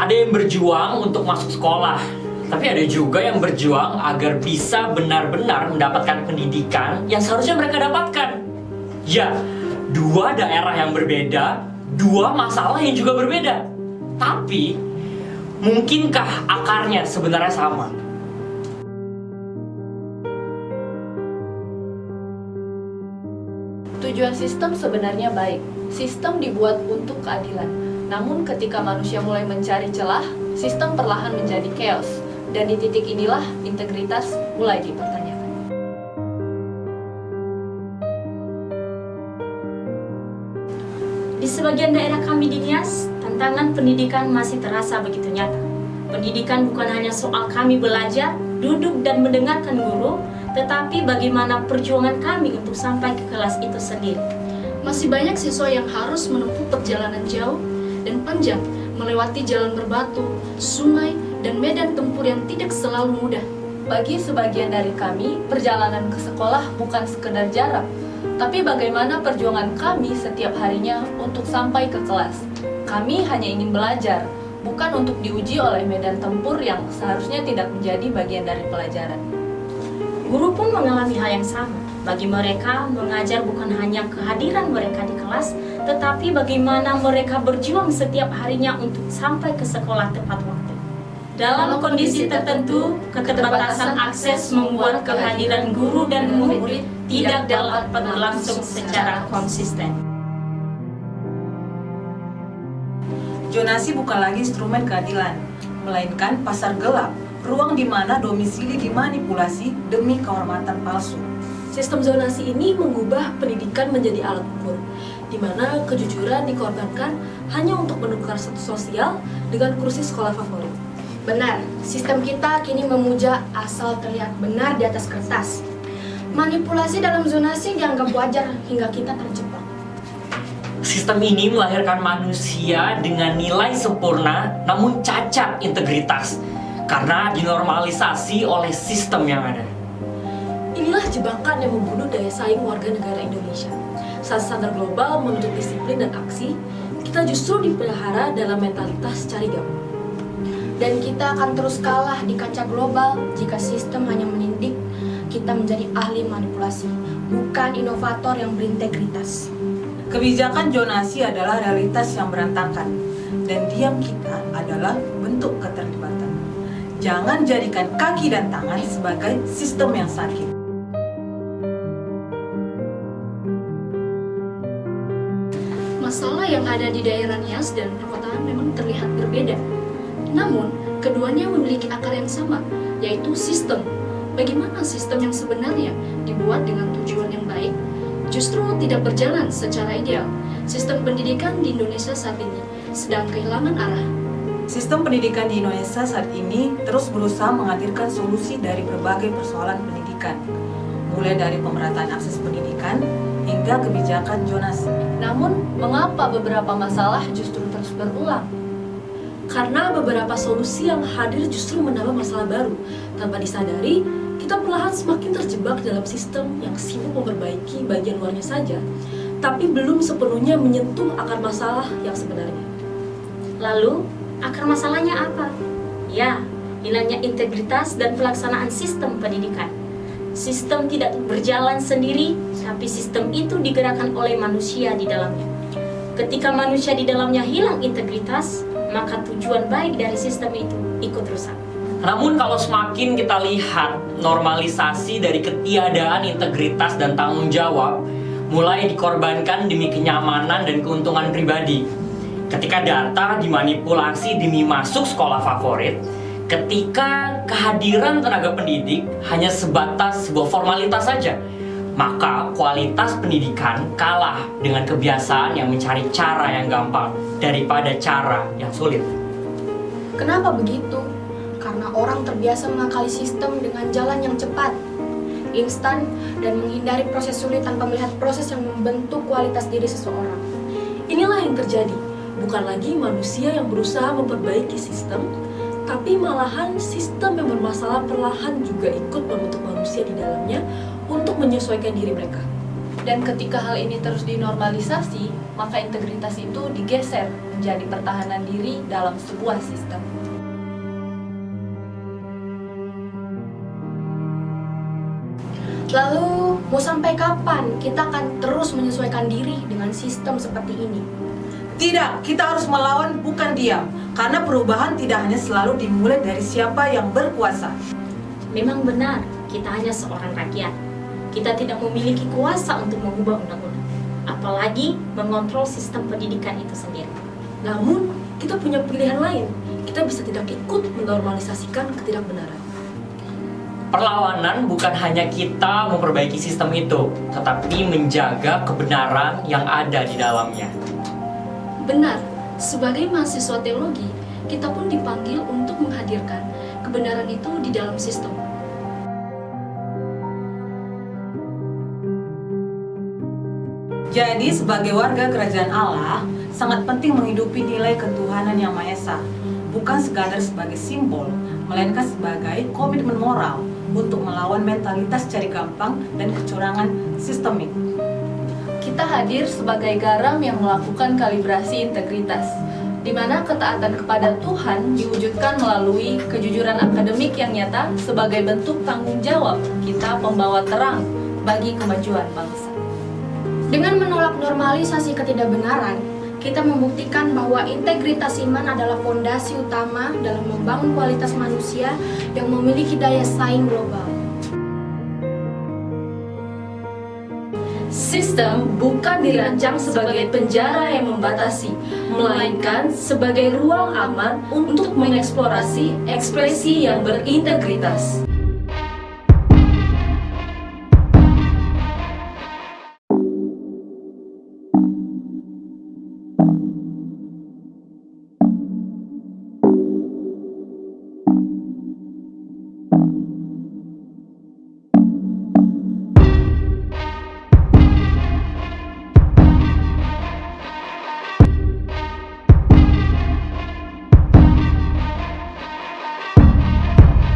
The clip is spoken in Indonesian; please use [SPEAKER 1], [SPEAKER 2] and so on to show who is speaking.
[SPEAKER 1] Ada yang berjuang untuk masuk sekolah, tapi ada juga yang berjuang agar bisa benar-benar mendapatkan pendidikan yang seharusnya mereka dapatkan. Ya, dua daerah yang berbeda, dua masalah yang juga berbeda. Tapi, mungkinkah akarnya sebenarnya sama?
[SPEAKER 2] Tujuan sistem sebenarnya baik. Sistem dibuat untuk keadilan. Namun ketika manusia mulai mencari celah, sistem perlahan menjadi chaos. Dan di titik inilah integritas mulai dipertanyakan.
[SPEAKER 3] Di sebagian daerah kami di Nias, tantangan pendidikan masih terasa begitu nyata. Pendidikan bukan hanya soal kami belajar, duduk dan mendengarkan guru, tetapi bagaimana perjuangan kami untuk sampai ke kelas itu sendiri.
[SPEAKER 4] Masih banyak siswa yang harus menempuh perjalanan jauh dan panjang, melewati jalan berbatu, sungai, dan medan tempur yang tidak selalu mudah.
[SPEAKER 2] Bagi sebagian dari kami, perjalanan ke sekolah bukan sekedar jarak, tapi bagaimana perjuangan kami setiap harinya untuk sampai ke kelas. Kami hanya ingin belajar, bukan untuk diuji oleh medan tempur yang seharusnya tidak menjadi bagian dari pelajaran.
[SPEAKER 3] Guru pun mengalami hal yang sama. Bagi mereka, mengajar bukan hanya kehadiran mereka di kelas, tetapi bagaimana mereka berjuang setiap harinya untuk sampai ke sekolah tepat waktu. Dalam kondisi tertentu, keterbatasan akses membuat kehadiran guru dan murid tidak dapat berlangsung secara konsisten.
[SPEAKER 5] Zonasi bukan lagi instrumen keadilan, melainkan pasar gelap, ruang di mana domisili dimanipulasi demi kehormatan palsu.
[SPEAKER 4] Sistem zonasi ini mengubah pendidikan menjadi alat ukur, di mana kejujuran dikorbankan hanya untuk menukar status sosial dengan kursi sekolah favorit.
[SPEAKER 6] Benar, sistem kita kini memuja asal terlihat benar di atas kertas. Manipulasi dalam zonasi dianggap wajar hingga kita terjebak.
[SPEAKER 1] Sistem ini melahirkan manusia dengan nilai sempurna namun cacat integritas karena dinormalisasi oleh sistem yang ada.
[SPEAKER 4] Inilah jebakan yang membunuh daya saing warga negara Indonesia. Saat standar global menuntut disiplin dan aksi, kita justru dipelihara dalam mentalitas cari gampang.
[SPEAKER 6] Dan kita akan terus kalah di kancah global jika sistem hanya menindik kita menjadi ahli manipulasi, bukan inovator yang berintegritas.
[SPEAKER 5] Kebijakan zonasi adalah realitas yang berantakan, dan diam kita adalah bentuk keterlibatan. Jangan jadikan kaki dan tangan sebagai sistem yang sakit.
[SPEAKER 4] Masalah yang ada di daerah Nias dan perkotaan memang terlihat berbeda. Namun, keduanya memiliki akar yang sama, yaitu sistem. Bagaimana sistem yang sebenarnya dibuat dengan tujuan yang baik, justru tidak berjalan secara ideal. Sistem pendidikan di Indonesia saat ini sedang kehilangan arah.
[SPEAKER 5] Sistem pendidikan di Indonesia saat ini terus berusaha menghadirkan solusi dari berbagai persoalan pendidikan, mulai dari pemerataan akses pendidikan hingga kebijakan zonasi.
[SPEAKER 2] Namun, mengapa beberapa masalah justru terus berulang?
[SPEAKER 4] Karena beberapa solusi yang hadir justru menambah masalah baru. Tanpa disadari, kita perlahan semakin terjebak dalam sistem yang sibuk memperbaiki bagian luarnya saja, tapi belum sepenuhnya menyentuh akar masalah yang sebenarnya.
[SPEAKER 3] Lalu, akar masalahnya apa? Ya, hilangnya integritas dan pelaksanaan sistem pendidikan. Sistem tidak berjalan sendiri, tapi sistem itu digerakkan oleh manusia di dalamnya. Ketika manusia di dalamnya hilang integritas, maka tujuan baik dari sistem itu ikut rusak.
[SPEAKER 1] Namun kalau semakin kita lihat normalisasi dari ketiadaan integritas dan tanggung jawab mulai dikorbankan demi kenyamanan dan keuntungan pribadi. Ketika data dimanipulasi demi masuk sekolah favorit, ketika kehadiran tenaga pendidik hanya sebatas sebuah formalitas saja, maka kualitas pendidikan kalah dengan kebiasaan yang mencari cara yang gampang daripada cara yang sulit.
[SPEAKER 6] Kenapa begitu? Karena orang terbiasa mengakali sistem dengan jalan yang cepat, instan, dan menghindari proses sulit tanpa melihat proses yang membentuk kualitas diri seseorang.
[SPEAKER 4] Inilah yang terjadi, bukan lagi manusia yang berusaha memperbaiki sistem, tapi malahan sistem yang bermasalah perlahan juga ikut membentuk manusia di dalamnya untuk menyesuaikan diri mereka.
[SPEAKER 2] Dan ketika hal ini terus dinormalisasi, maka integritas itu digeser menjadi pertahanan diri dalam sebuah sistem.
[SPEAKER 6] Lalu, mau sampai kapan kita akan terus menyesuaikan diri dengan sistem seperti ini?
[SPEAKER 5] Tidak, kita harus melawan bukan diam. Karena perubahan tidak hanya selalu dimulai dari siapa yang berkuasa.
[SPEAKER 3] Memang benar, kita hanya seorang rakyat. Kita tidak memiliki kuasa untuk mengubah undang-undang, apalagi mengontrol sistem pendidikan itu sendiri.
[SPEAKER 7] Namun, kita punya pilihan lain. Kita bisa tidak ikut menormalisasikan ketidakbenaran.
[SPEAKER 1] Perlawanan bukan hanya kita memperbaiki sistem itu, tetapi menjaga kebenaran yang ada di dalamnya.
[SPEAKER 4] Benar, sebagai mahasiswa teologi, kita pun dipanggil untuk menghadirkan kebenaran itu di dalam sistem.
[SPEAKER 5] Jadi sebagai warga kerajaan Allah, sangat penting menghidupi nilai ketuhanan yang Maha Esa. Bukan sekadar sebagai simbol, melainkan sebagai komitmen moral untuk melawan mentalitas cari gampang dan kecurangan sistemik.
[SPEAKER 2] Kita hadir sebagai garam yang melakukan kalibrasi integritas, di mana ketaatan kepada Tuhan diwujudkan melalui kejujuran akademik yang nyata sebagai bentuk tanggung jawab kita pembawa terang bagi kemajuan bangsa.
[SPEAKER 6] Dengan menolak normalisasi ketidakbenaran, kita membuktikan bahwa integritas iman adalah fondasi utama dalam membangun kualitas manusia yang memiliki daya saing global.
[SPEAKER 7] Sistem bukan dirancang sebagai penjara yang membatasi, melainkan sebagai ruang aman untuk mengeksplorasi ekspresi yang berintegritas.